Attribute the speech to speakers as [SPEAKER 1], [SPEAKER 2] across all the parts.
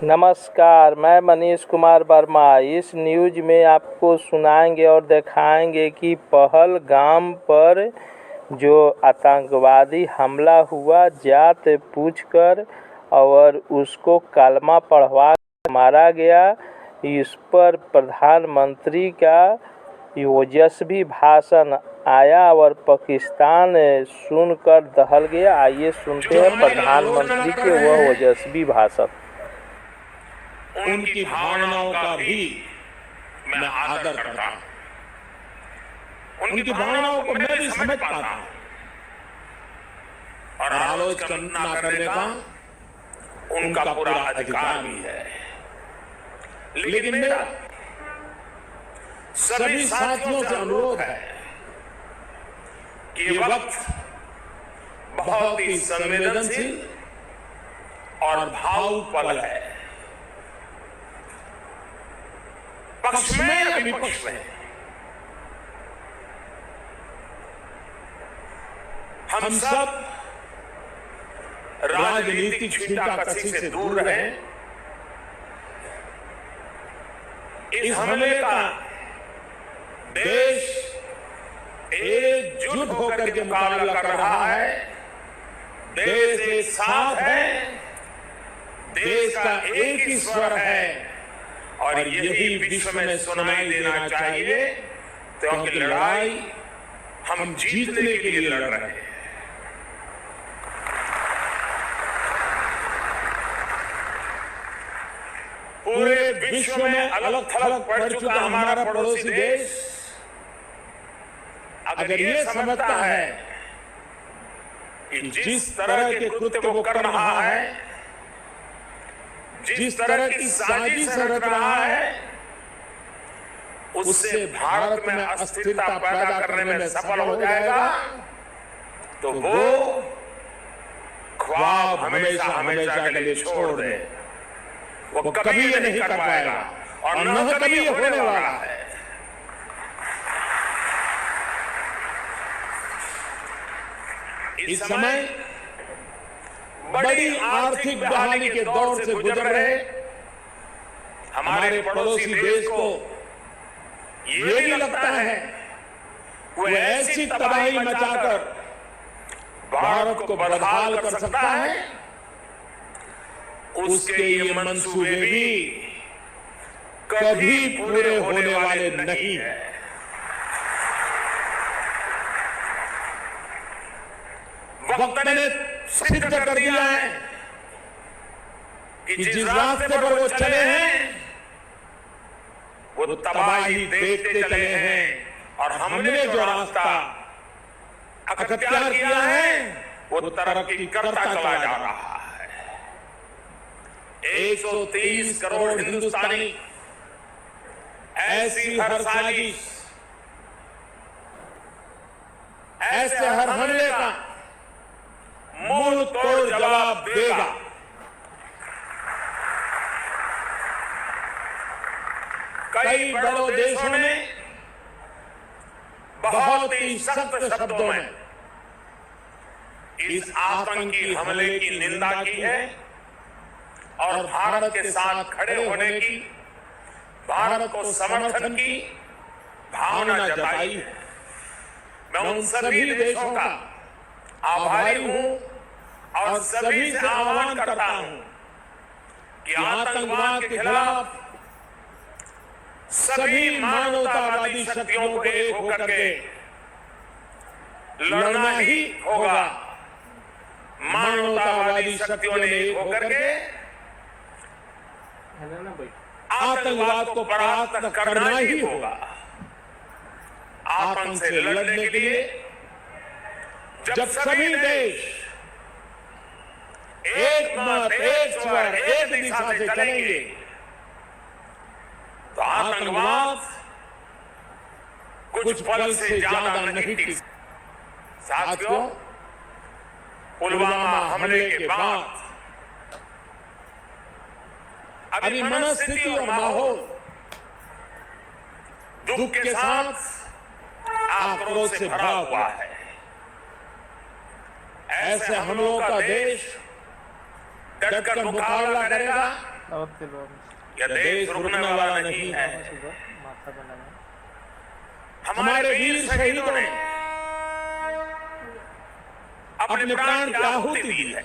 [SPEAKER 1] नमस्कार, मैं मनीष कुमार वर्मा। इस न्यूज़ में आपको सुनाएंगे और दिखाएंगे कि पहलगाम पर जो आतंकवादी हमला हुआ, जात पूछकर और उसको कलमा पढ़वा मारा गया। इस पर प्रधानमंत्री का ओजस्वी भाषण आया और पाकिस्तान सुनकर दहल गया। आइए सुनते हैं प्रधानमंत्री के वह ओजस्वी भाषण।
[SPEAKER 2] उनकी भावनाओं का भी मैं आदर करता हूं। उनकी भावनाओं को मैं भी समझ पाता हूं और आलोचना करने का उनका पूरा अधिकार भी है। लेकिन मेरा सभी साथियों से अनुरोध है कि ये वक्त बहुत ही संवेदनशील और भावुक पल है। पक्ष में या विपक्ष में हम सब राजनीतिक छींटाकशी से दूर रहें। इस हमले का देश एकजुट होकर के मुकाबला कर रहा है। देश एक साथ है, देश का एक ही स्वर है और यही विश्व में सुनाई देना चाहिए, क्योंकि लड़ाई हम जीतने के लिए लड़ रहे हैं। पूरे विश्व में अलग थलग पड़ चुका हमारा पड़ोसी देश अगर ये समझता है कि जिस तरह के कृत्य वो कर रहा है, जिस तरह की साजिश रच रहा है, उससे भारत में अस्थिरता पैदा करने में सफल हो जाएगा, तो वो ख्वाब हमेशा हमेशा के लिए छोड़ दे। वो कभी ये नहीं कर पाएगा और न कभी ये होने वाला है। इस समय बड़ी आर्थिक बहाली के दौर से गुजर रहे हमारे पड़ोसी देश को ये भी लगता है वो ऐसी तबाही मचाकर भारत को बदहाल कर सकता है, उसके ये मंसूबे भी कभी पूरे होने वाले नहीं है। वक्त ने सिद्ध कर दिया है कि जिस रास्ते पर वो चले हैं वो तबाही देखते चले हैं और हमने जो रास्ता अख्तियार किया है वो तरक्की करता चला जा रहा है। 130 करोड़ हिंदुस्तानी ऐसी हर साजिश, ऐसे हर हमले का मुंह तोड़ जवाब देगा। कई बड़े देशों ने बहुत ही सख्त शब्दों में इस आतंकी हमले की निंदा की है और भारत के साथ खड़े होने की, भारत को समर्थन की भावना जताई है। मैं उन सभी देशों का आभारी हूं और सभी से आह्वान करता हूं कि आतंकवाद के खिलाफ सभी मानवतावादी शक्तियों को एक होकर के लड़ना ही होगा। मानवतावादी शक्तियों ने एक होकर के आतंकवाद को परास्त करना ही होगा। आतंक से लड़ने के लिए जब सभी देश एक मत, एक स्वर, एक दिशा से चलेंगे तो आतंकवाद कुछ पल से ज्यादा नहीं टिक। साथियों, पुलवामा हमले के बाद अभी मनस्थिति और माहौल दुख के साथ आक्रोश से भरा हुआ है। ऐसे हमलों का देश डटकर मुकाबला करेगा यह देश रुकने वाला नहीं है। हमारे वीर शहीदों ने अपने प्राण की आहुति दी है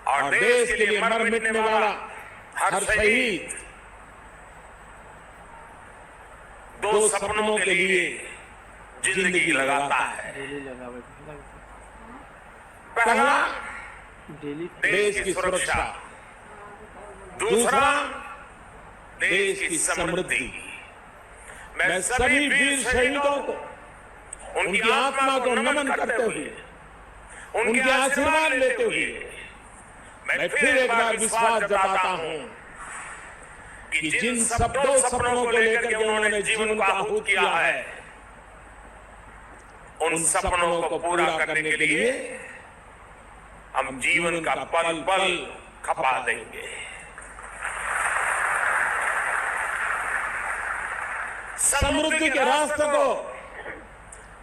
[SPEAKER 2] और देश के लिए मर मिटने वाला हर शहीद दो सपनों के लिए जिंदगी लगाता है। पहला देश की सुरक्षा, दूसरा देश की समृद्धि। मैं सभी वीर शहीदों को उनकी आत्मा को नमन करते हुए, उनके आशीर्वाद लेते हुए मैं फिर एक बार विश्वास जताता हूं कि जिन दो सपनों को लेकर के उन्होंने जीवन को आहूत किया है, उन सपनों को पूरा करने के लिए हम जीवन का पल पल खपा देंगे। समृद्धि के रास्ते को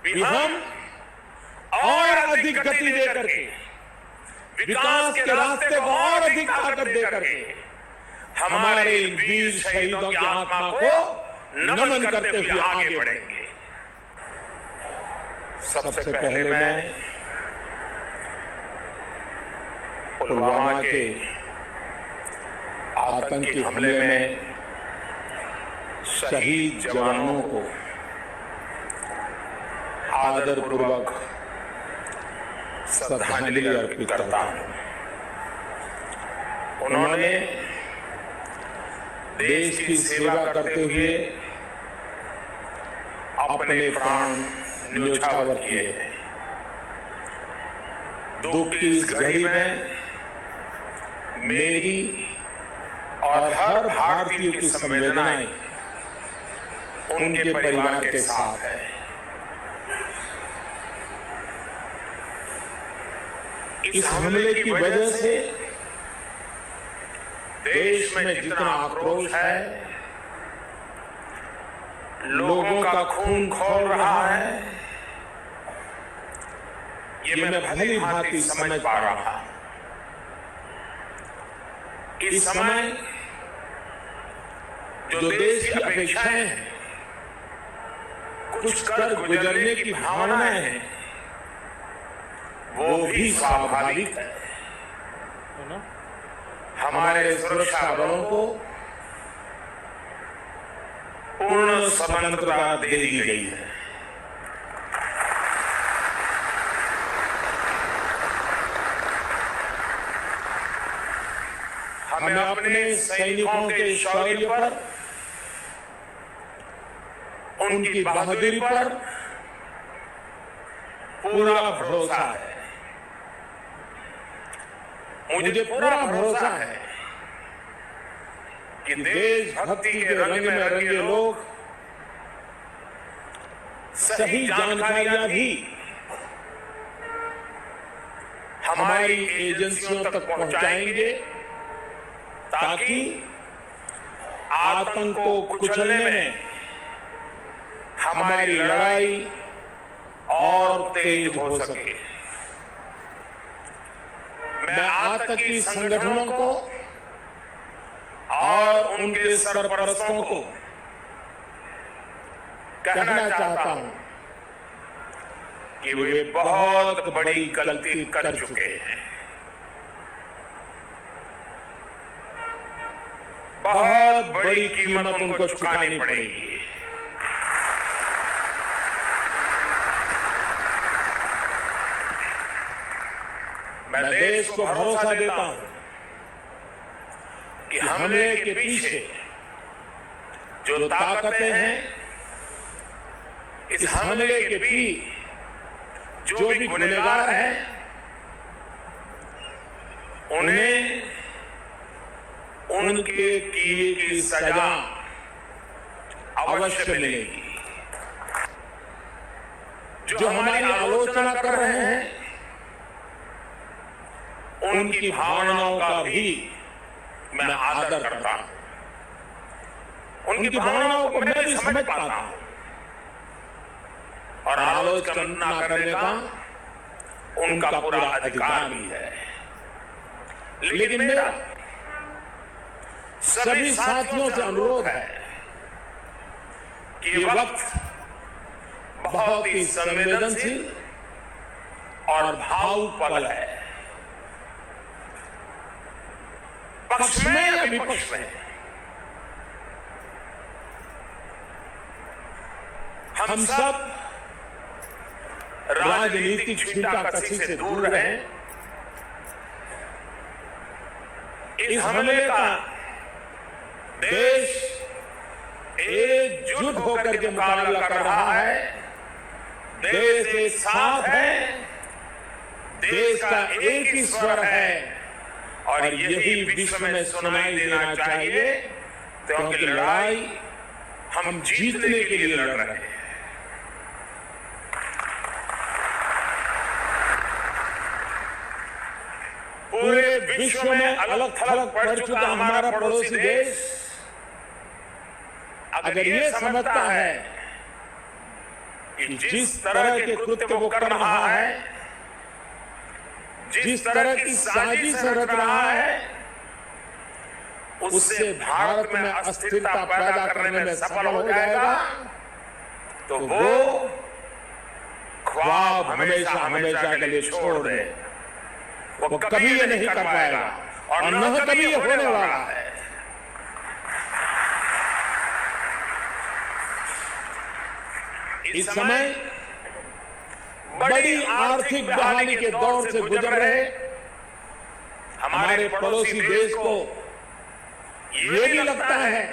[SPEAKER 2] भी हम और अधिक गति दे करके, विकास के रास्ते को और अधिक ताकत दे करके हमारे वीर शहीदों की आत्मा को नमन करते हुए आगे बढ़ेंगे। सबसे पहले मैं पुलवामा के आतंकी हमले में शहीद जवानों को आदरपूर्वक श्रद्धांजलि अर्पित करता हूं। उन्होंने देश की सेवा करते हुए अपने प्राण न्योछावर किए हैं। दुख की इस घड़ी में मेरी और हर भारतीय की संवेदनाएं उनके परिवार के साथ है। इस हमले की वजह से देश में जितना आक्रोश है, लोगों का खून खौल रहा है, ये मैं भली भांति समझ पा रहा हूं। इस समय जो देश की अपेक्षाएं हैं, कुछ कर गुजरने की भावनाएं हैं, वो भी स्वाभाविक है। हमारे सुरक्षा बलों को पूर्ण स्वतंत्रता दे दी गई है। हमें अपने सैनिकों के शौर्य पर, उनकी बहादुरी पर पूरा भरोसा है। मुझे पूरा भरोसा है कि देशभक्ति के रंग में रंगे लोग सही जानकारियां भी हमारी एजेंसियों तक पहुंचाएंगे, ताकि आतंक को कुचलने में हमारी लड़ाई और तेज हो सके। मैं आतंकी संगठनों को और उनके सरपरस्तों को कहना चाहता हूं कि वे बहुत बड़ी गलती कर चुके हैं। बहुत बड़ी कीमत उनको चुकानी पड़ेगी। मैं देश को भरोसा देता हूं कि हमले के पीछे जो ताकतें हैं, इस हमले के पीछे जो भी गुनहगार हैं, उन्हें उनके किए की सजा अवश्य मिलेगी। जो हमारी आलोचना कर रहे हैं, उनकी भावनाओं का भी मैं आदर करता हूं। उनकी भावनाओं को मैं भी समझ पाता हूं और आलोचना करने का उनका पूरा अधिकार भी है। लेकिन सभी साथियों से अनुरोध है कि ये वक्त बहुत ही संवेदनशील और भावुक पल है। पक्ष में या विपक्ष में हम सब राजनीतिक छींटाकशी से दूर रहें। इस हमले का देश एकजुट होकर के मुकाबला कर रहा है। देश एक साथ है, देश का एक ही स्वर है और यही विश्व में सुनाई देना चाहिए, क्योंकि लड़ाई हम जीतने के लिए लड़ रहे हैं। पूरे विश्व में अलग थलग पड़ चुका हमारा पड़ोसी देश अगर ये समझता है कि जिस तरह के कृत्य वो कर रहा है, जिस तरह की साजिश रच रहा है, उससे भारत में अस्थिरता पैदा करने में सफल हो जाएगा, तो वो ख्वाब हमेशा हमेशा के लिए छोड़ दे। वो कभी ये नहीं कर पाएगा और न कभी ये होने वाला है। इस समय बड़ी आर्थिक बहाली के दौर से गुजर रहे हमारे पड़ोसी देश को ये भी लगता है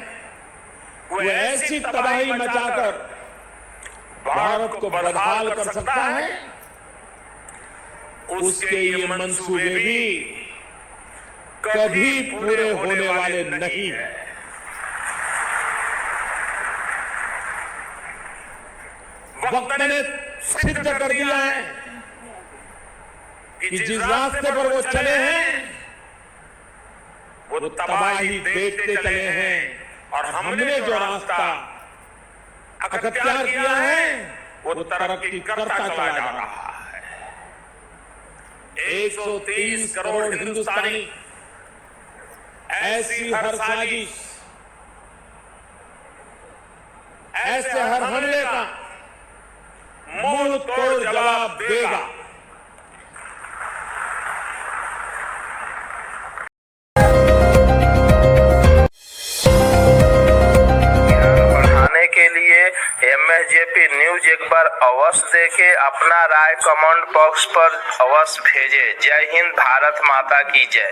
[SPEAKER 2] वो ऐसी तबाही मचाकर भारत को बदहाल कर सकता है, उसके ये मंसूबे भी कभी पूरे होने वाले नहीं है। वक्त ने सिद्ध कर दिया है कि जिस रास्ते पर वो चले हैं वो तबाही देखते चले हैं और हमने जो रास्ता अख्तियार किया है वो तरक्की करता चला जा रहा है। 130 करोड़ हिंदुस्तानी ऐसी हर साजिश, ऐसे हर हमले का मुंह तोड़ जवाब देगा।
[SPEAKER 1] बढ़ाने के लिए MSJP न्यूज एक बार अवश्य देखें, अपना राय कमेंट बॉक्स पर अवश्य भेजें। जय हिंद, भारत माता की जय।